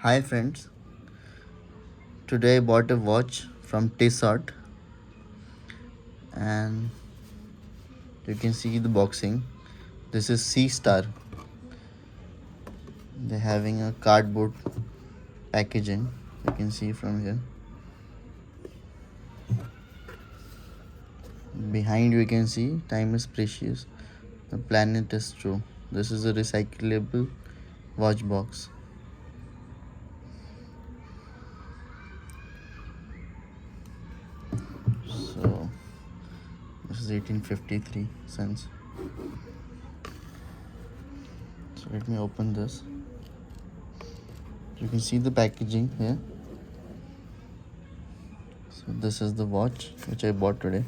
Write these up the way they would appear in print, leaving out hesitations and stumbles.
Hi friends, today I bought a watch from Tissot and you can see the boxing. This is Seastar. They're having a cardboard packaging. You can see from here. Behind you can see time is precious. The planet is true. This is a recyclable watch box. So this is 1853 cents. So let me open this. You can see the packaging here. So this is the watch which I bought today.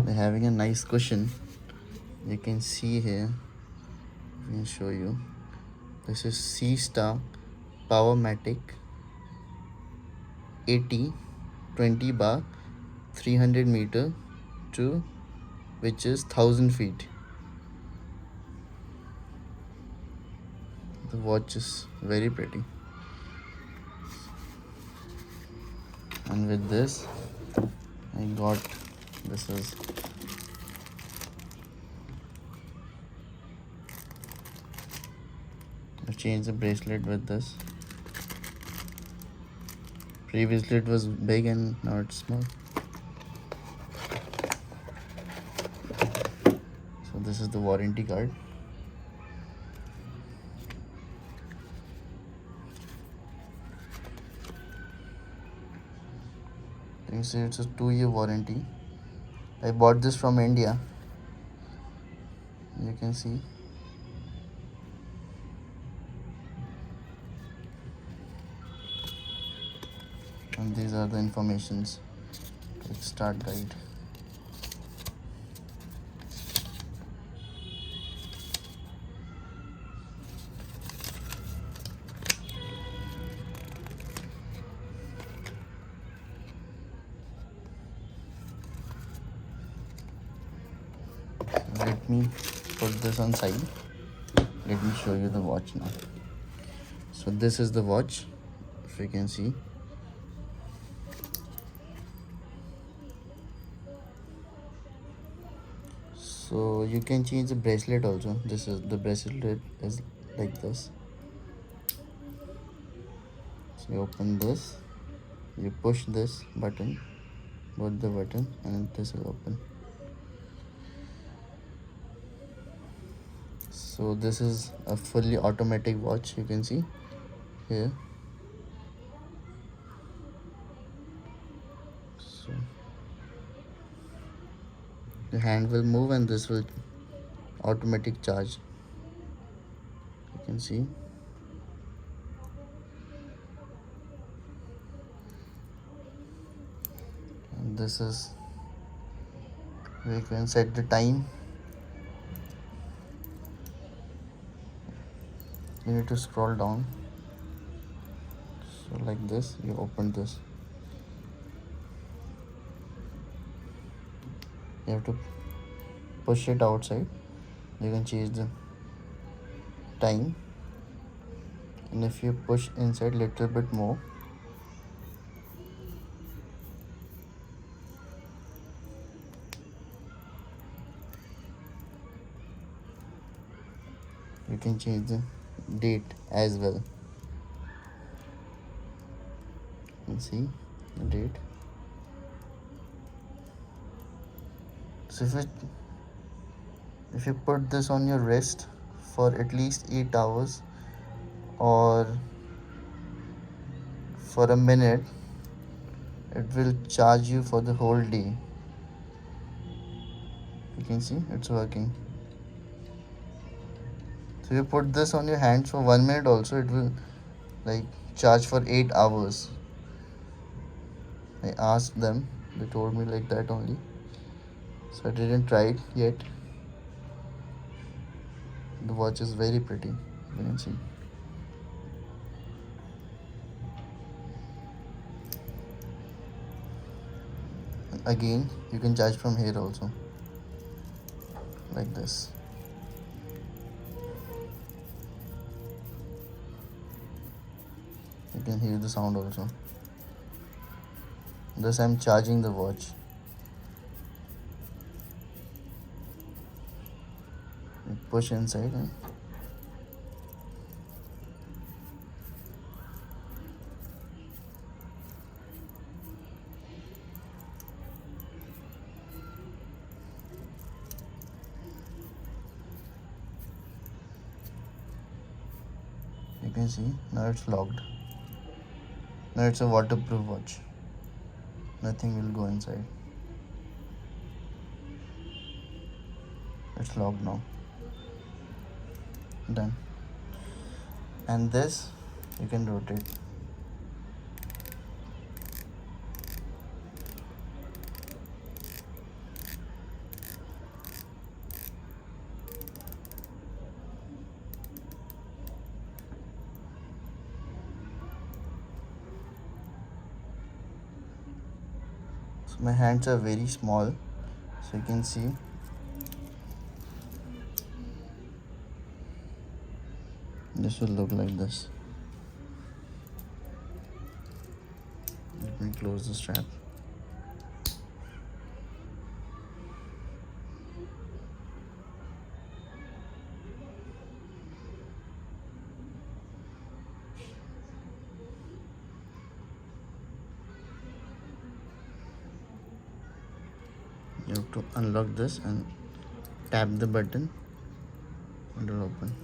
They're having a nice cushion. You can see here. I can show you. This is Seastar POWERMATIC 80 bar 300 meter to which is 1000 feet. The watch is very pretty. And with this I got this is I've changed the bracelet with this. Previously it was big and now it's small. So this is the warranty card. You see it's a 2-year warranty. I bought this from India. You can see. And these are the informations. Quick start guide. Let me put this on side. Let me show you the watch now. So this is the watch, if you can see. So you can change the bracelet also. This is the bracelet is like this. So you open this, you push this button, both the button, and this will open. So this is a fully automatic watch, you can see here. So the hand will move and this will automatic charge. You can see. And this is where you can set the time. You need to scroll down. So like this, you open this. You have to push it outside. You can change the time. And if you push inside little bit more, you can change the date as well. You can see the date. So if you put this on your wrist for at least 8 hours or for a minute, it will charge you for the whole day. You can see it's working. So you put this on your hands for 1 minute also, it will like charge for 8 hours. I asked them, they told me like that only. So I didn't try it yet. The watch is very pretty, you can see. And again, you can charge from here also, like this. can hear the sound also. Thus I'm charging the watch. You push inside and you can see now it's locked. Now it's a waterproof watch. Nothing will go inside. It's locked now. Done. And this you can rotate. So my hands are very small, so you can see this will look like this. Let me close the strap. You have to unlock this and tap the button and it will open.